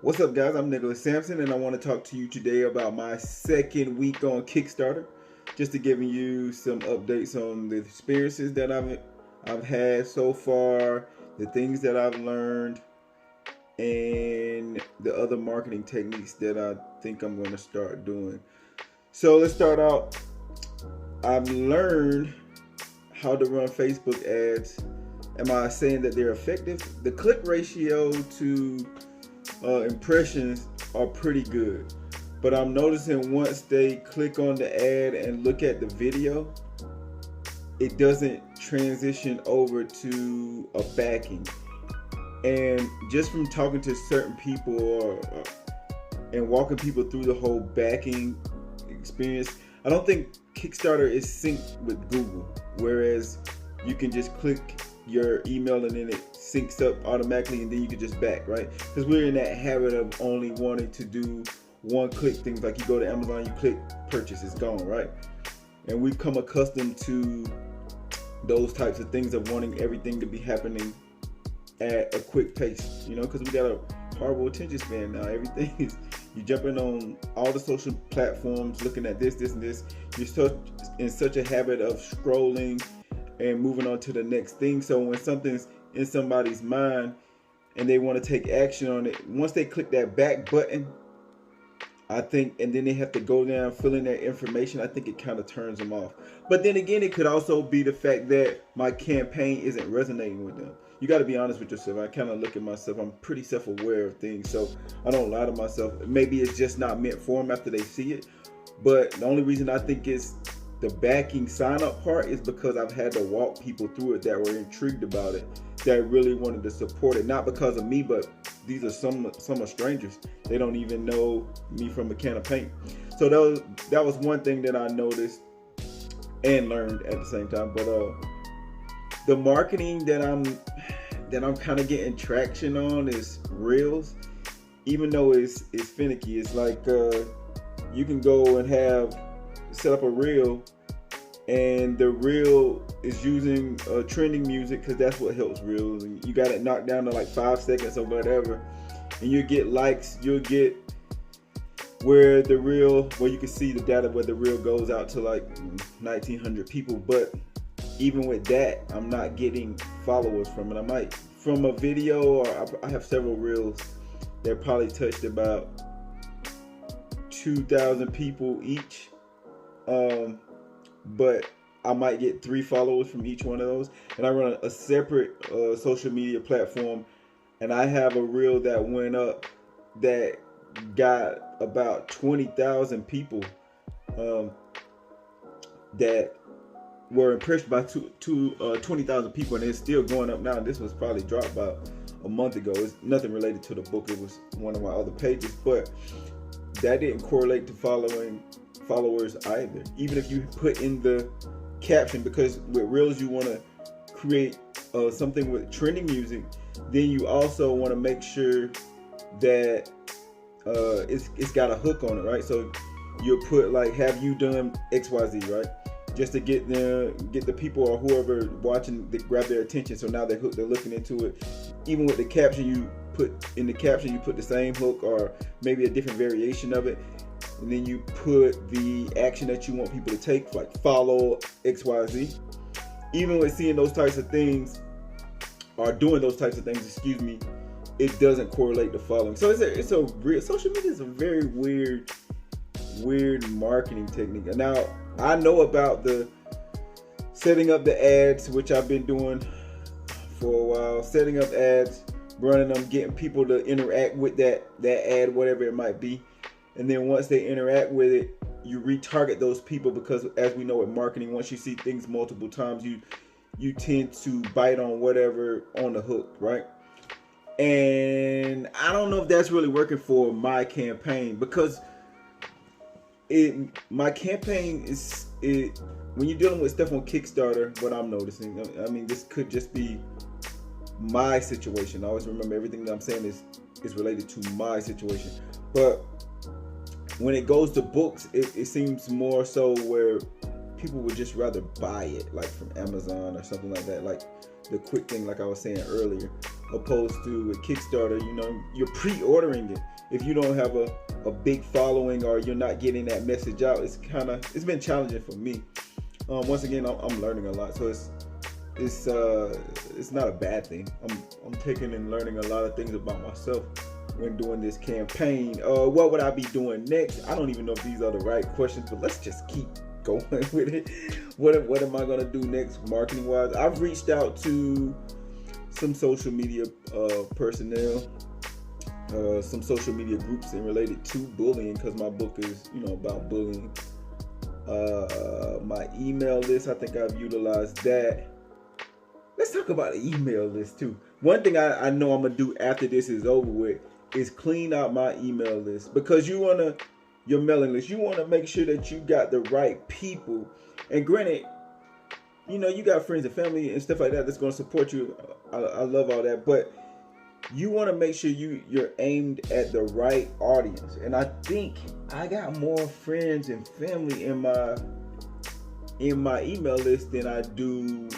What's up, guys? I'm Nicholas Sampson, and I want to talk to you today about my second week on Kickstarter. Just to give you some updates on the experiences that I've had so far, the things that I've learned, and the other marketing techniques that I think I'm going to start doing. So let's start out. I've learned how to run Facebook ads. Am I saying that they're effective? The click ratio to impressions are pretty good, but I'm noticing once they click on the ad and look at the video, it doesn't transition over to a backing. And just from talking to certain people and walking people through the whole backing experience, I don't think Kickstarter is synced with Google, whereas you can just click your email and then it syncs up automatically and then you can just back, right? Because we're in that habit of only wanting to do one-click things. Like you go to Amazon, you click purchase, it's gone, right? And we've come accustomed to those types of things of wanting everything to be happening at a quick pace, because we got a horrible attention span now. Everything is, you're jumping on all the social platforms, looking at this, and this. You're in such a habit of scrolling and moving on to the next thing. So when something's in somebody's mind and they want to take action on it, once they click that back button, I think, and then they have to go down, fill in their information, I think it kind of turns them off. But then again, it could also be the fact that my campaign isn't resonating with them. You got to be honest with yourself. I kind of look at myself. I'm pretty self-aware of things, so I don't lie to myself. Maybe it's just not meant for them after they see it. But the only reason I think it's the backing sign-up part is because I've had to walk people through it that were intrigued about it, that really wanted to support it. Not because of me, but these are some are strangers. They don't even know me from a can of paint. So that was one thing that I noticed and learned at the same time. But the marketing that I'm kind of getting traction on is Reels. Even though it's finicky, it's like you can go and set up a reel, and the reel is using trending music because that's what helps reels, and you got it knocked down to like 5 seconds or whatever, and you get likes. You'll get where you can see the data where the reel goes out to like 1,900 people, but even with that, I'm not getting followers from it. I might from a video, or I have several reels that probably touched about 2,000 people each. But I might get 3 followers from each one of those. And I run a separate social media platform, and I have a reel that went up that got about 20,000 people that were impressed by 20,000 people, and it's still going up now. This was probably dropped about a month ago. It's nothing related to the book. It was one of my other pages, but that didn't correlate to followers either, even if you put in the caption, because with reels you want to create something with trending music. Then you also want to make sure that it's got a hook on it, right? So you'll put like, have you done XYZ, right? Just to get the people or whoever watching, they grab their attention. So now they're hooked, they're looking into it. Even with the caption, you put the same hook or maybe a different variation of it. And then you put the action that you want people to take, like follow XYZ. Even with seeing those types of things, or doing those types of things, it doesn't correlate to following. So social media is a very weird marketing technique. Now, I know about the setting up the ads, which I've been doing for a while. Setting up ads, running them, getting people to interact with that ad, whatever it might be. And then once they interact with it, you retarget those people, because as we know with marketing, once you see things multiple times, you tend to bite on whatever on the hook, right? And I don't know if that's really working for my campaign, because my campaign is when you're dealing with stuff on Kickstarter, what I'm noticing, I mean, this could just be my situation. I always remember everything that I'm saying is related to my situation. But when it goes to books, it seems more so where people would just rather buy it, like from Amazon or something like that, like the quick thing, like I was saying earlier. opposed to a Kickstarter. You know, you're pre-ordering it. If you don't have a big following or you're not getting that message out, it's been challenging for me. Once again, I'm learning a lot, so it's not a bad thing. I'm taking and learning a lot of things about myself when doing this campaign. What would I be doing next? I don't even know if these are the right questions, but let's just keep going with it. What am I gonna do next, marketing wise? I've reached out to some social media personnel, some social media groups and related to bullying, because my book is about bullying. My email list, I think I've utilized that. Let's talk about the email list too. One thing I know I'm gonna do after this is over with is clean out my email list, because your mailing list, you want to make sure that you got the right people. And granted, you got friends and family and stuff like that that's going to support you. I love all that, but you want to make sure you're aimed at the right audience. And I think I got more friends and family in my email list than I do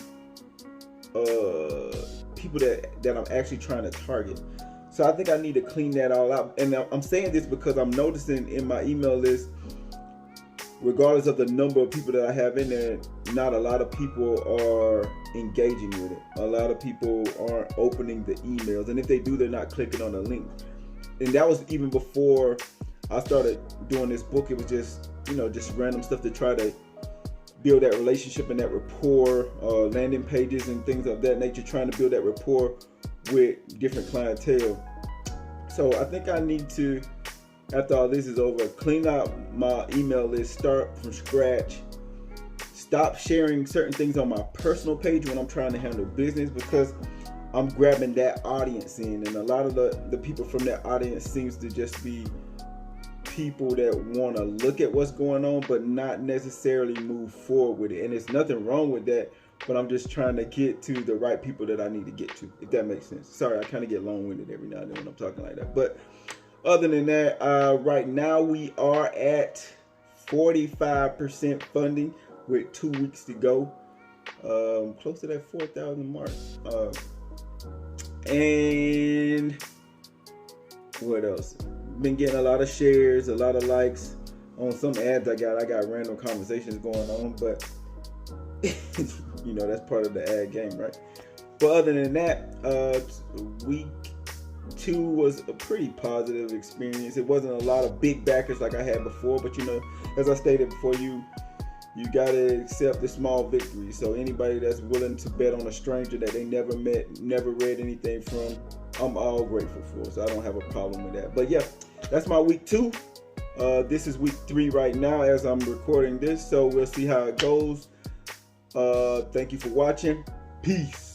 people that I'm actually trying to target. So I think I need to clean that all out. And I'm saying this because I'm noticing in my email list, regardless of the number of people that I have in there, not a lot of people are engaging with it. A lot of people aren't opening the emails. And if they do, they're not clicking on the link. And that was even before I started doing this book. It was just random stuff to try to build that relationship and that rapport, landing pages and things of that nature, trying to build that rapport with different clientele. So I think I need to, after all this is over, clean out my email list, start from scratch, stop sharing certain things on my personal page when I'm trying to handle business, because I'm grabbing that audience in, and a lot of the people from that audience seems to just be people that want to look at what's going on but not necessarily move forward with it. And there's nothing wrong with that, but I'm just trying to get to the right people that I need to get to, if that makes sense. Sorry, I kind of get long-winded every now and then when I'm talking like that. But other than that, right now we are at 45% funding with 2 weeks to go. Close to that 4,000 mark. And what else? Been getting a lot of shares, a lot of likes on some ads I got random conversations going on, but that's part of the ad game, right? But other than that, week 2 was a pretty positive experience. It wasn't a lot of big backers like I had before, but as I stated before, you gotta accept the small victories. So anybody that's willing to bet on a stranger that they never met, never read anything from, I'm all grateful for. So I don't have a problem with that. But yeah, that's my week 2. This is week 3 right now as I'm recording this. So we'll see how it goes. Thank you for watching. Peace.